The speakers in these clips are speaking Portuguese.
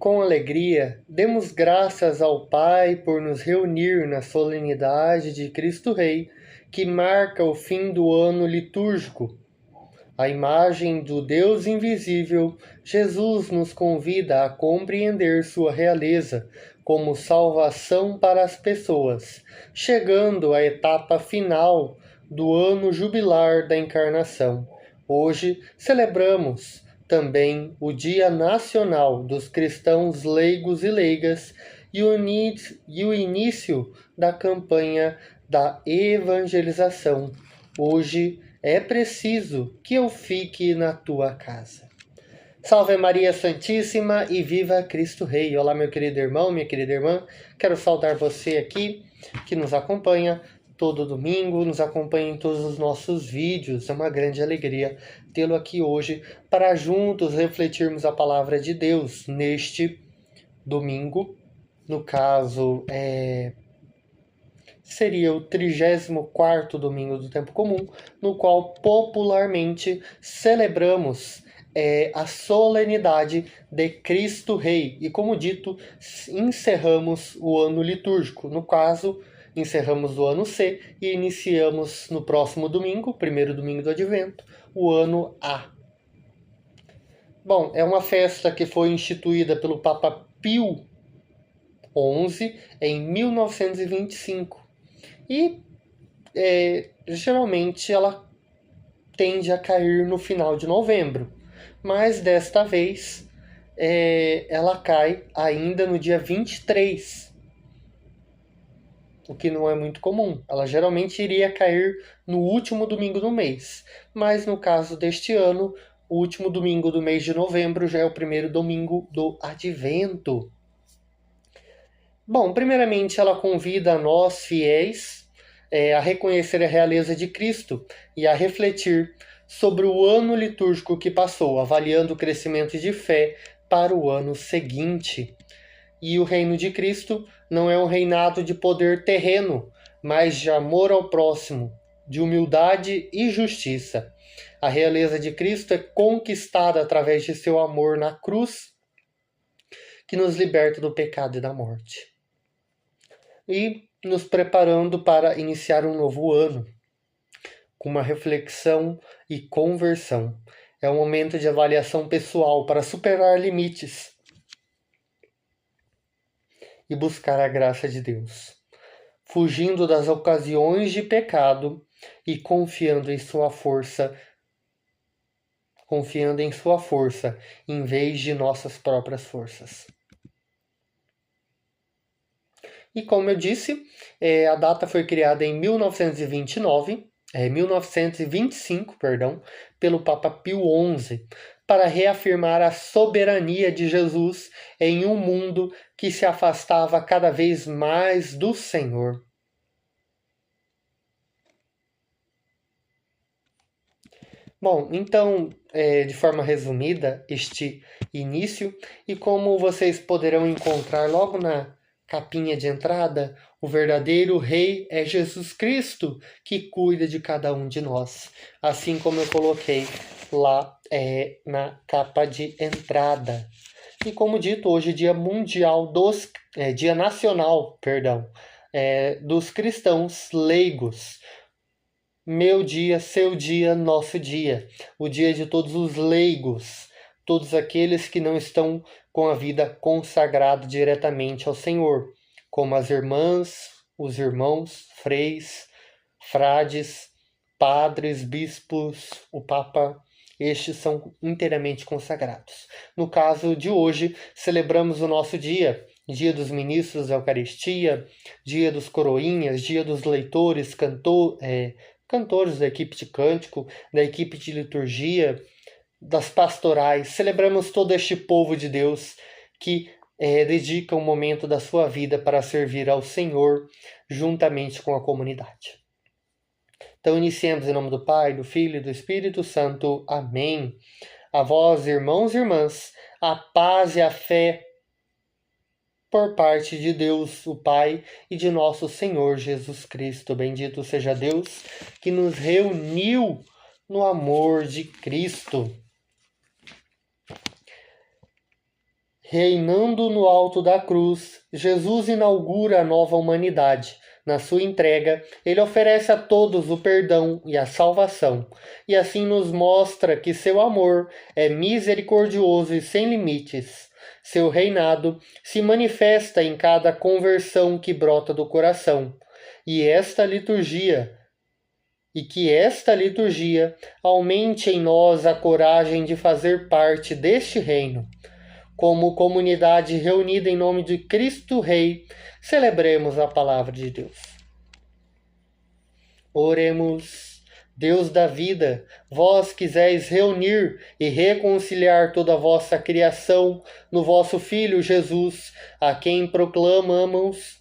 Com alegria, demos graças ao Pai por nos reunir na solenidade de Cristo Rei, que marca o fim do ano litúrgico. A imagem do Deus invisível, Jesus nos convida a compreender sua realeza como salvação para as pessoas, chegando à etapa final do ano jubilar da encarnação. Hoje celebramos também o Dia Nacional dos Cristãos Leigos e Leigas e o início da campanha da evangelização. Hoje é preciso que eu fique na tua casa. Salve Maria Santíssima e viva Cristo Rei. Olá, meu querido irmão, minha querida irmã. Quero saudar você aqui que nos acompanha todo domingo, nos acompanha em todos os nossos vídeos. É uma grande alegria tê-lo aqui hoje para juntos refletirmos a palavra de Deus neste domingo. No caso, seria o 34º domingo do tempo comum, no qual popularmente celebramos a solenidade de Cristo Rei. E como dito, encerramos o ano litúrgico. No caso, encerramos o ano C e iniciamos no próximo domingo, primeiro domingo do Advento, o ano A. Bom, é uma festa que foi instituída pelo Papa Pio XI em 1925. E geralmente ela tende a cair no final de novembro, mas desta vez ela cai ainda no dia 23, o que não é muito comum. Ela geralmente iria cair no último domingo do mês, mas no caso deste ano, o último domingo do mês de novembro já é o primeiro domingo do Advento. Bom, primeiramente ela convida nós, fiéis, a reconhecer a realeza de Cristo e a refletir sobre o ano litúrgico que passou, avaliando o crescimento de fé para o ano seguinte. E o reino de Cristo não é um reinado de poder terreno, mas de amor ao próximo, de humildade e justiça. A realeza de Cristo é conquistada através de seu amor na cruz, que nos liberta do pecado e da morte. E nos preparando para iniciar um novo ano, com uma reflexão e conversão. É um momento de avaliação pessoal para superar limites e buscar a graça de Deus, fugindo das ocasiões de pecado e confiando em sua força em vez de nossas próprias forças. E como eu disse, a data foi criada em 1925, pelo Papa Pio XI, para reafirmar a soberania de Jesus em um mundo que se afastava cada vez mais do Senhor. Bom, então, de forma resumida, este início, e como vocês poderão encontrar logo na capinha de entrada, o verdadeiro Rei é Jesus Cristo, que cuida de cada um de nós. Assim como eu coloquei lá na capa de entrada. E como dito, hoje é Dia Nacional, dos cristãos leigos. Meu dia, seu dia, nosso dia. O dia de todos os leigos, todos aqueles que não estão com a vida consagrada diretamente ao Senhor, como as irmãs, os irmãos, freis, frades, padres, bispos, o Papa. Estes são inteiramente consagrados. No caso de hoje, celebramos o nosso dia, Dia dos Ministros da Eucaristia, Dia dos Coroinhas, Dia dos Leitores, cantores da equipe de cântico, da equipe de liturgia, das pastorais. Celebramos todo este povo de Deus que dedica um momento da sua vida para servir ao Senhor juntamente com a comunidade. Então iniciemos em nome do Pai, do Filho e do Espírito Santo. Amém. A vós, irmãos e irmãs, a paz e a fé por parte de Deus, o Pai, e de nosso Senhor Jesus Cristo. Bendito seja Deus que nos reuniu no amor de Cristo. Reinando no alto da cruz, Jesus inaugura a nova humanidade. Na sua entrega, ele oferece a todos o perdão e a salvação, e assim nos mostra que seu amor é misericordioso e sem limites. Seu reinado se manifesta em cada conversão que brota do coração. E que esta liturgia aumente em nós a coragem de fazer parte deste reino. Como comunidade reunida em nome de Cristo Rei, celebremos a palavra de Deus. Oremos. Deus da vida, vós quiseis reunir e reconciliar toda a vossa criação no vosso Filho Jesus, a quem proclamamos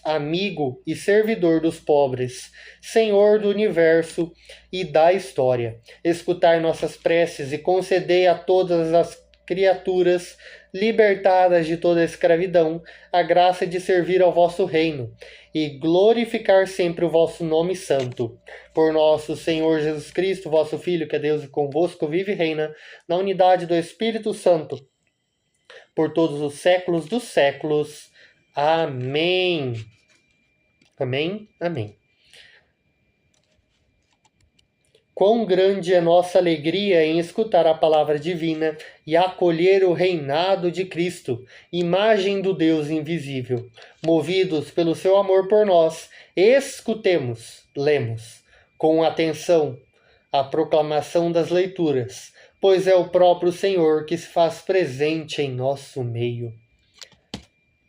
amigo e servidor dos pobres, Senhor do universo e da história. Escutai nossas preces e concedei a todas as criaturas libertadas de toda a escravidão a graça de servir ao vosso reino e glorificar sempre o vosso nome santo. Por nosso Senhor Jesus Cristo, vosso Filho, que é Deus e convosco vive e reina, na unidade do Espírito Santo, por todos os séculos dos séculos. Amém. Amém. Amém. Quão grande é nossa alegria em escutar a palavra divina e acolher o reinado de Cristo, imagem do Deus invisível. Movidos pelo seu amor por nós, lemos com atenção a proclamação das leituras, pois é o próprio Senhor que se faz presente em nosso meio.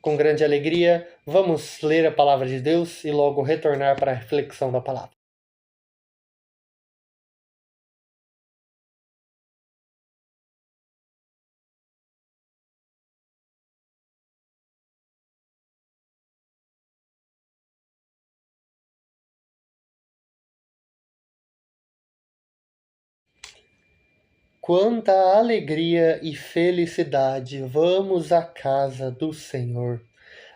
Com grande alegria, vamos ler a palavra de Deus e logo retornar para a reflexão da palavra. Quanta alegria e felicidade! Vamos à casa do Senhor.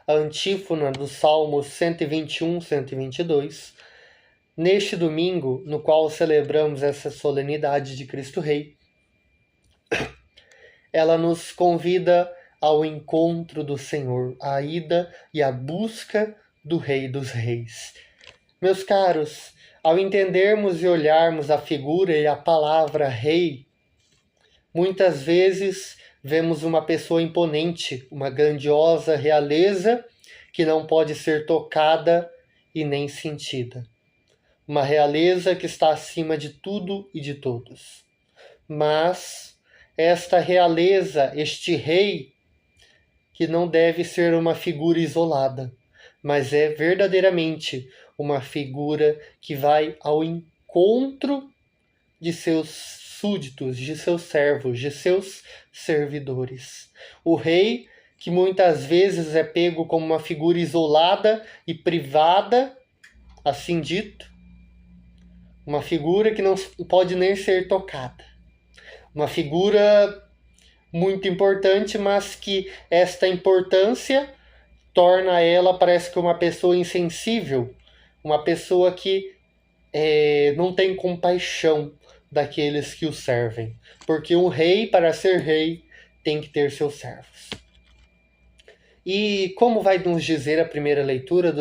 A antífona dos Salmos 121, 122. Neste domingo, no qual celebramos essa solenidade de Cristo Rei, ela nos convida ao encontro do Senhor, à ida e à busca do Rei dos Reis. Meus caros, ao entendermos e olharmos a figura e a palavra Rei, muitas vezes vemos uma pessoa imponente, uma grandiosa realeza que não pode ser tocada e nem sentida. Uma realeza que está acima de tudo e de todos. Mas esta realeza, este rei, que não deve ser uma figura isolada, mas é verdadeiramente uma figura que vai ao encontro de seus súditos, de seus servos, de seus servidores. O rei, que muitas vezes é pego como uma figura isolada e privada, assim dito, uma figura que não pode nem ser tocada. Uma figura muito importante, mas que esta importância torna ela, parece que uma pessoa insensível, uma pessoa que não tem compaixão daqueles que o servem. Porque um rei, para ser rei, tem que ter seus servos. E como vai nos dizer a primeira leitura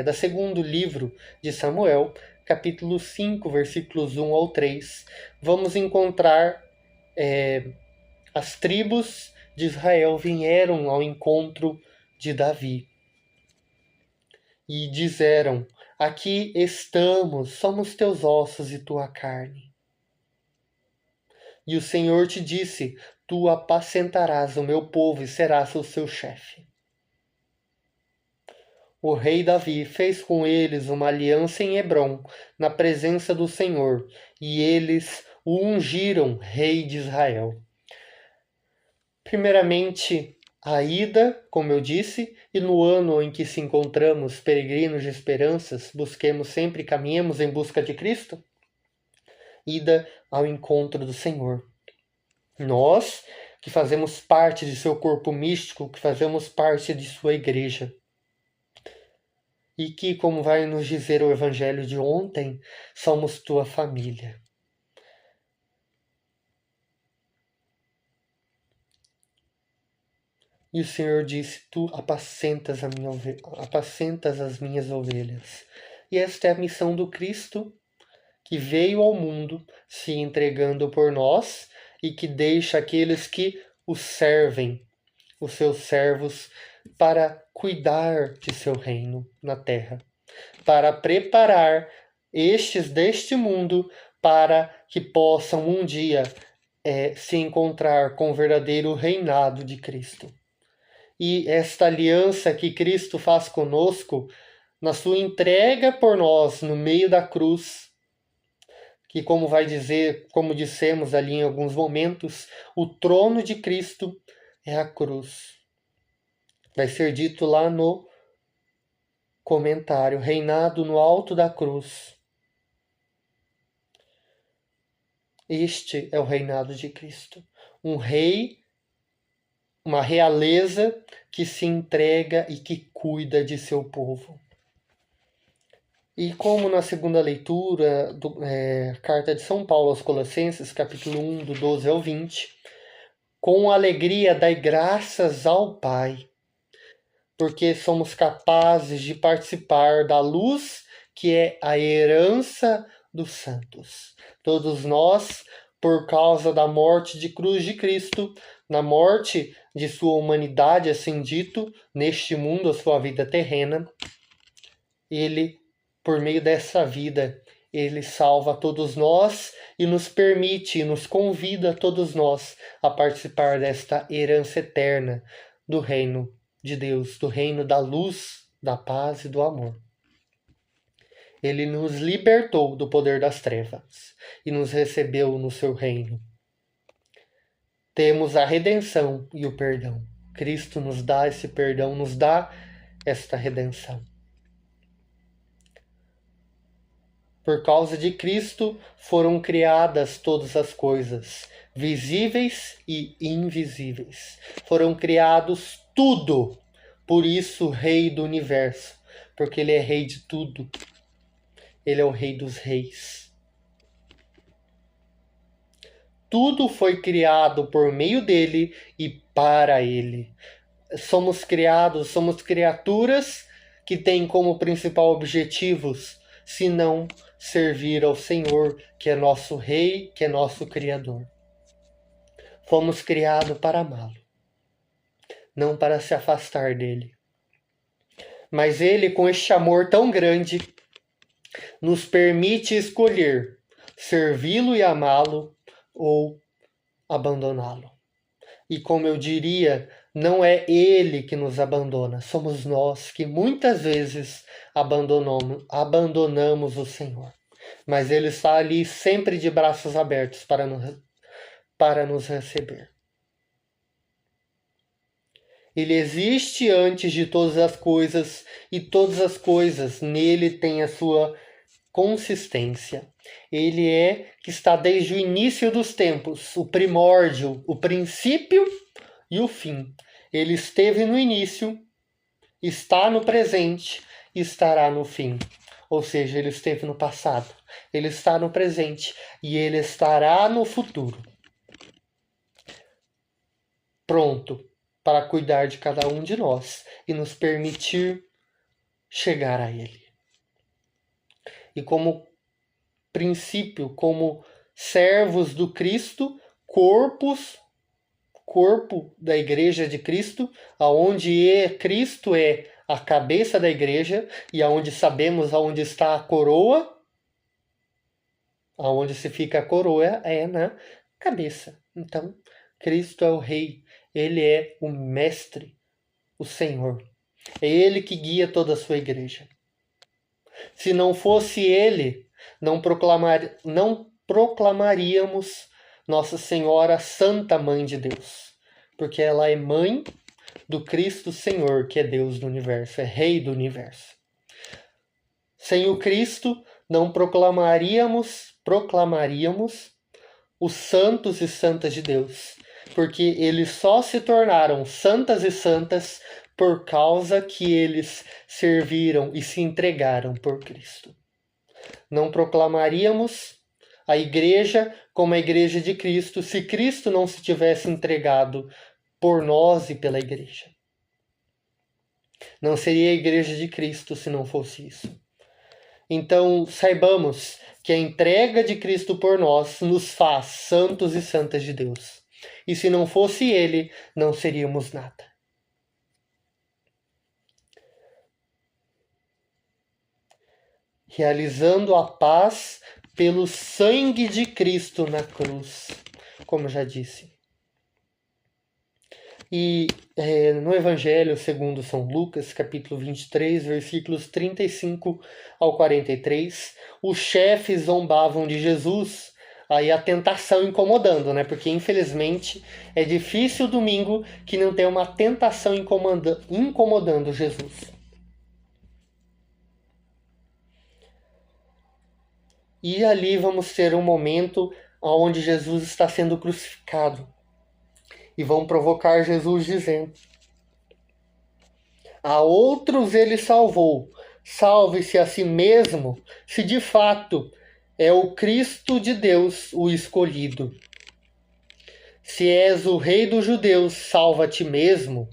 da segundo livro de Samuel, capítulo 5, versículos 1 ao 3, vamos encontrar as tribos de Israel vieram ao encontro de Davi e disseram: aqui estamos, somos teus ossos e tua carne. E o Senhor te disse: tu apacentarás o meu povo e serás o seu chefe. O rei Davi fez com eles uma aliança em Hebrom, na presença do Senhor, e eles o ungiram rei de Israel. Primeiramente, a ida, como eu disse, e no ano em que se encontramos peregrinos de esperanças, busquemos sempre, caminhemos em busca de Cristo, ida ao encontro do Senhor. Nós, que fazemos parte de seu corpo místico, que fazemos parte de sua igreja, e que, como vai nos dizer o Evangelho de ontem, somos tua família. E o Senhor disse: Tu apacentas apacentas as minhas ovelhas. E esta é a missão do Cristo, que veio ao mundo se entregando por nós e que deixa aqueles que o servem, os seus servos, para cuidar de seu reino na terra, para preparar estes deste mundo para que possam um dia se encontrar com o verdadeiro reinado de Cristo. E esta aliança que Cristo faz conosco, na sua entrega por nós no meio da cruz, que como vai dizer, como dissemos ali em alguns momentos, o trono de Cristo é a cruz. Vai ser dito lá no comentário, reinado no alto da cruz. Este é o reinado de Cristo. Um rei, uma realeza que se entrega e que cuida de seu povo. E como na segunda leitura, carta de São Paulo aos Colossenses, capítulo 1, do 12 ao 20, com alegria dai graças ao Pai, porque somos capazes de participar da luz que é a herança dos santos. Todos nós, por causa da morte de cruz de Cristo, na morte de sua humanidade, assim dito, neste mundo, a sua vida terrena, ele, por meio dessa vida, ele salva todos nós e nos permite, nos convida todos nós a participar desta herança eterna do reino de Deus, do reino da luz, da paz e do amor. Ele nos libertou do poder das trevas e nos recebeu no seu reino. Temos a redenção e o perdão. Cristo nos dá esse perdão, nos dá esta redenção. Por causa de Cristo foram criadas todas as coisas, visíveis e invisíveis. Foram criados tudo. Por isso, Rei do Universo, porque Ele é Rei de tudo. Ele é o Rei dos Reis. Tudo foi criado por meio dele e para ele. Somos criados, somos criaturas que têm como principal objetivos, se não servir ao Senhor, que é nosso Rei, que é nosso Criador. Fomos criados para amá-lo, não para se afastar dele. Mas ele, com este amor tão grande, nos permite escolher servi-lo e amá-lo ou abandoná-lo. E como eu diria, não é ele que nos abandona, somos nós que muitas vezes abandonamos o Senhor. Mas ele está ali sempre de braços abertos para nos receber. Ele existe antes de todas as coisas e todas as coisas nele têm a sua consistência. Ele é que está desde o início dos tempos, o primórdio, o princípio e o fim. Ele esteve no início, está no presente e estará no fim. Ou seja, ele esteve no passado, ele está no presente e ele estará no futuro. Pronto para cuidar de cada um de nós e nos permitir chegar a ele. E como princípio, como servos do Cristo, corpo da Igreja de Cristo, aonde Cristo é a cabeça da Igreja e aonde sabemos aonde está a coroa, aonde se fica a coroa é na cabeça. Então, Cristo é o Rei, Ele é o Mestre, o Senhor. É Ele que guia toda a sua Igreja. Se não fosse Ele, não proclamaríamos Nossa Senhora Santa Mãe de Deus, porque ela é mãe do Cristo Senhor, que é Deus do universo, é Rei do universo. Sem o Cristo, não proclamaríamos os santos e santas de Deus, porque eles só se tornaram santas e santas por causa que eles serviram e se entregaram por Cristo. Não proclamaríamos a igreja como a igreja de Cristo se Cristo não se tivesse entregado por nós e pela igreja. Não seria a igreja de Cristo se não fosse isso. Então, saibamos que a entrega de Cristo por nós nos faz santos e santas de Deus. E se não fosse Ele, não seríamos nada. Realizando a paz pelo sangue de Cristo na cruz, como já disse. E no Evangelho segundo São Lucas, capítulo 23, versículos 35 ao 43, os chefes zombavam de Jesus, aí a tentação incomodando, né? Porque infelizmente é difícil o domingo que não tem uma tentação incomodando Jesus. E ali vamos ter um momento onde Jesus está sendo crucificado. E vão provocar Jesus dizendo: a outros ele salvou, salve-se a si mesmo, se de fato é o Cristo de Deus o escolhido. Se és o rei dos judeus, salva a ti mesmo.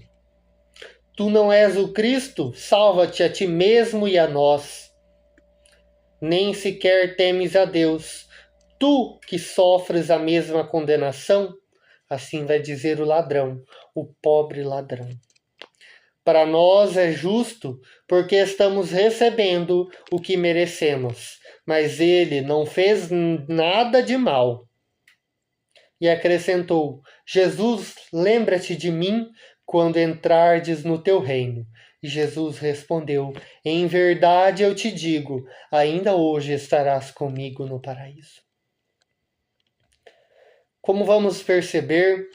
Tu não és o Cristo, salva-te a ti mesmo e a nós. Nem sequer temes a Deus, tu que sofres a mesma condenação. Assim vai dizer o ladrão, o pobre ladrão. Para nós é justo, porque estamos recebendo o que merecemos, mas ele não fez nada de mal. E acrescentou: Jesus, lembra-te de mim quando entrardes no teu reino. E Jesus respondeu: em verdade eu te digo, ainda hoje estarás comigo no paraíso. Como vamos perceber,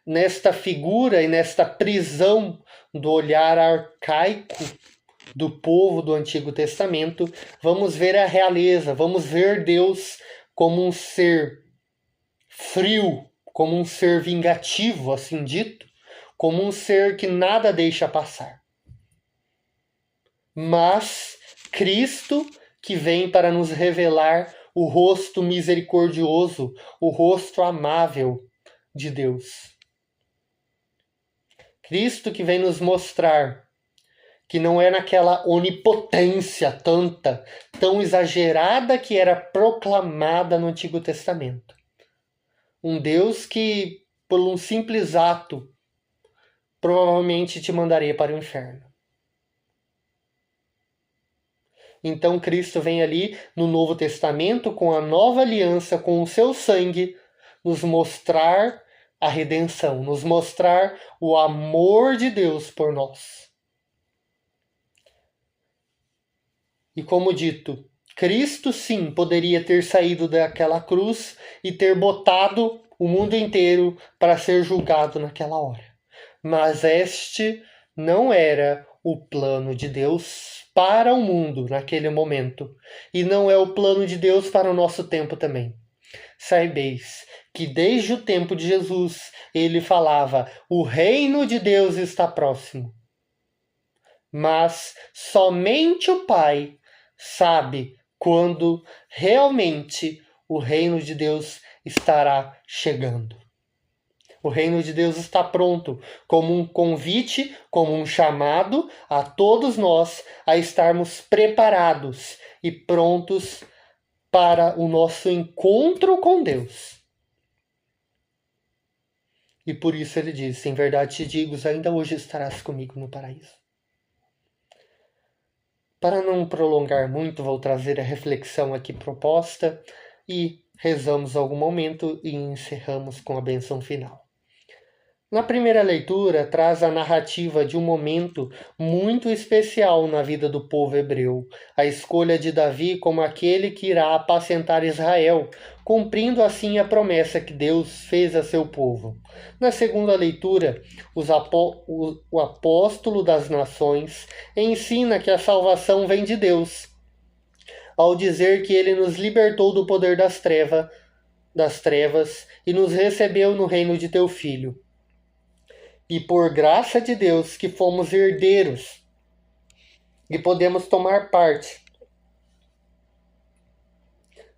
nesta figura e nesta prisão do olhar arcaico do povo do Antigo Testamento, vamos ver a realeza, vamos ver Deus como um ser frio, como um ser vingativo, assim dito, como um ser que nada deixa passar. Mas Cristo, que vem para nos revelar o rosto misericordioso, o rosto amável de Deus. Cristo que vem nos mostrar que não é naquela onipotência tão exagerada que era proclamada no Antigo Testamento. Um Deus que, por um simples ato, provavelmente te mandaria para o inferno. Então Cristo vem ali no Novo Testamento, com a nova aliança, com o seu sangue, nos mostrar a redenção, nos mostrar o amor de Deus por nós. E como dito, Cristo sim poderia ter saído daquela cruz e ter botado o mundo inteiro para ser julgado naquela hora. Mas este não era o plano de Deus para o mundo naquele momento. E não é o plano de Deus para o nosso tempo também. Saibeis que desde o tempo de Jesus ele falava: o reino de Deus está próximo. Mas somente o Pai sabe quando realmente o reino de Deus estará chegando. O reino de Deus está pronto, como um convite, como um chamado a todos nós a estarmos preparados e prontos para o nosso encontro com Deus. E por isso ele diz: em verdade te digo, ainda hoje estarás comigo no paraíso. Para não prolongar muito, vou trazer a reflexão aqui proposta e rezamos algum momento e encerramos com a bênção final. Na primeira leitura, traz a narrativa de um momento muito especial na vida do povo hebreu, a escolha de Davi como aquele que irá apacentar Israel, cumprindo assim a promessa que Deus fez a seu povo. Na segunda leitura, o apóstolo das nações ensina que a salvação vem de Deus, ao dizer que ele nos libertou do poder das trevas e nos recebeu no reino de teu Filho. E por graça de Deus que fomos herdeiros e podemos tomar parte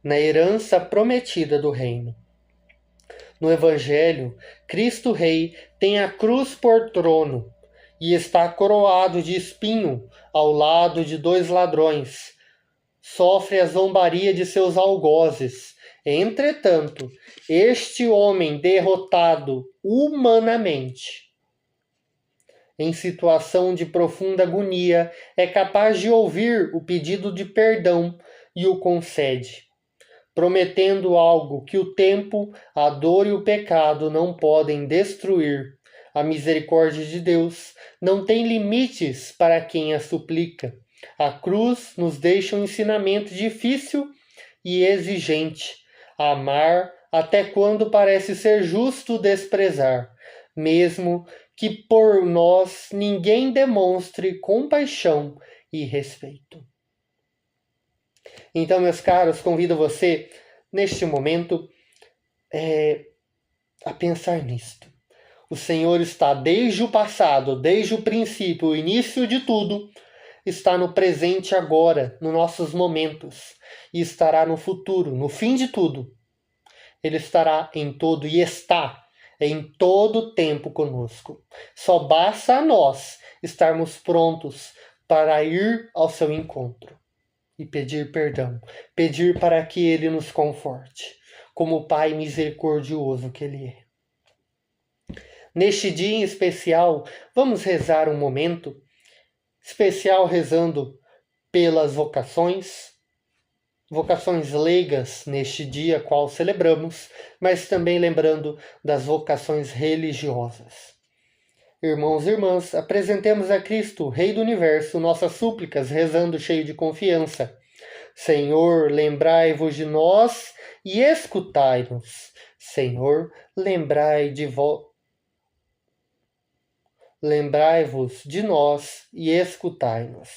na herança prometida do reino. No Evangelho, Cristo Rei tem a cruz por trono e está coroado de espinho ao lado de 2 ladrões. Sofre a zombaria de seus algozes. Entretanto, este homem derrotado humanamente, em situação de profunda agonia, é capaz de ouvir o pedido de perdão e o concede, prometendo algo que o tempo, a dor e o pecado não podem destruir. A misericórdia de Deus não tem limites para quem a suplica. A cruz nos deixa um ensinamento difícil e exigente. Amar até quando parece ser justo desprezar, mesmo que por nós ninguém demonstre compaixão e respeito. Então, meus caros, convido você, neste momento, a pensar nisto. O Senhor está desde o passado, desde o princípio, o início de tudo, está no presente agora, nos nossos momentos, e estará no futuro, no fim de tudo. Ele estará em todo e está em todo o tempo conosco. Só basta a nós estarmos prontos para ir ao seu encontro e pedir perdão, pedir para que Ele nos conforte, como o Pai misericordioso que Ele é. Neste dia em especial, vamos rezar um momento especial rezando pelas vocações leigas neste dia qual celebramos, mas também lembrando das vocações religiosas. Irmãos e irmãs, apresentemos a Cristo, Rei do Universo, nossas súplicas, rezando cheio de confiança. Senhor, lembrai-vos de nós e escutai-nos. Senhor, lembrai-vos de nós e escutai-nos.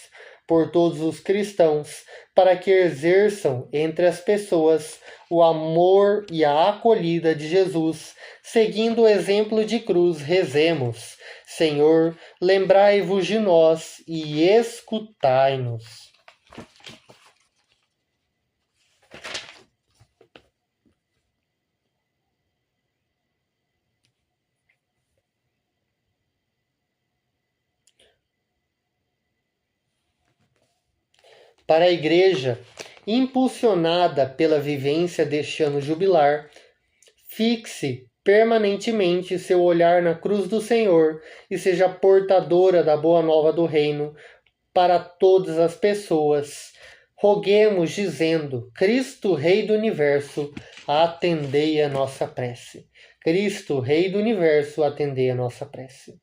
Por todos os cristãos, para que exerçam entre as pessoas o amor e a acolhida de Jesus, seguindo o exemplo de cruz, rezemos. Senhor, lembrai-vos de nós e escutai-nos. Para a Igreja, impulsionada pela vivência deste ano jubilar, fixe permanentemente seu olhar na cruz do Senhor e seja portadora da boa nova do reino para todas as pessoas. Roguemos dizendo: Cristo, Rei do Universo, atendei a nossa prece. Cristo, Rei do Universo, atendei a nossa prece.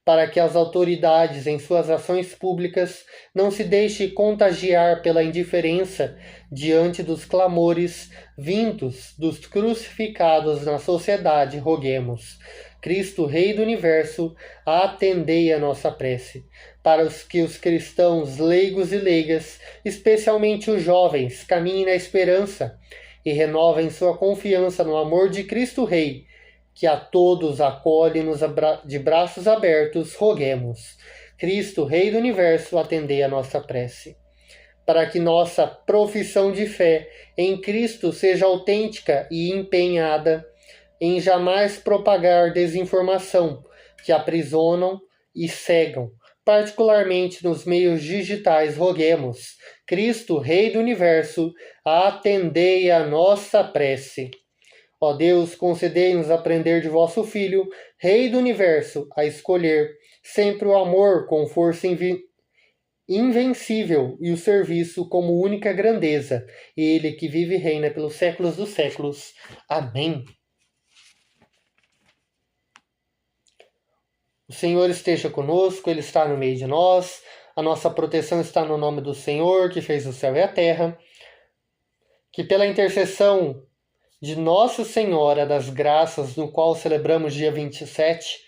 Para que as autoridades, em suas ações públicas, não se deixem contagiar pela indiferença diante dos clamores vindos dos crucificados na sociedade, roguemos. Cristo, Rei do Universo, atendei a nossa prece. Para que os cristãos leigos e leigas, especialmente os jovens, caminhem na esperança e renovem sua confiança no amor de Cristo Rei, que a todos acolhe-nos de braços abertos, roguemos. Cristo, Rei do Universo, atendei a nossa prece. Para que nossa profissão de fé em Cristo seja autêntica e empenhada em jamais propagar desinformação que aprisionam e cegam, particularmente nos meios digitais, roguemos. Cristo, Rei do Universo, atendei a nossa prece. Ó Deus, concedei-nos aprender de vosso Filho, Rei do Universo, a escolher sempre o amor com força invencível e o serviço como única grandeza. Ele que vive e reina pelos séculos dos séculos. Amém. O Senhor esteja conosco, Ele está no meio de nós. A nossa proteção está no nome do Senhor, que fez o céu e a terra. Que pela intercessão de Nossa Senhora das Graças, no qual celebramos dia 27,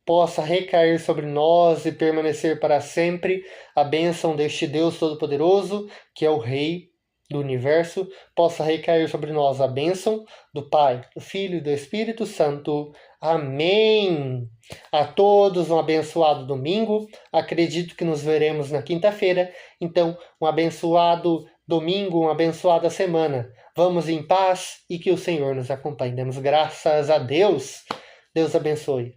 possa recair sobre nós e permanecer para sempre a bênção deste Deus Todo-Poderoso, que é o Rei do Universo, possa recair sobre nós a bênção do Pai, do Filho e do Espírito Santo. Amém! A todos um abençoado domingo. Acredito que nos veremos na quinta-feira. Então, um abençoado domingo, uma abençoada semana. Vamos em paz e que o Senhor nos acompanhe. Demos graças a Deus. Deus abençoe.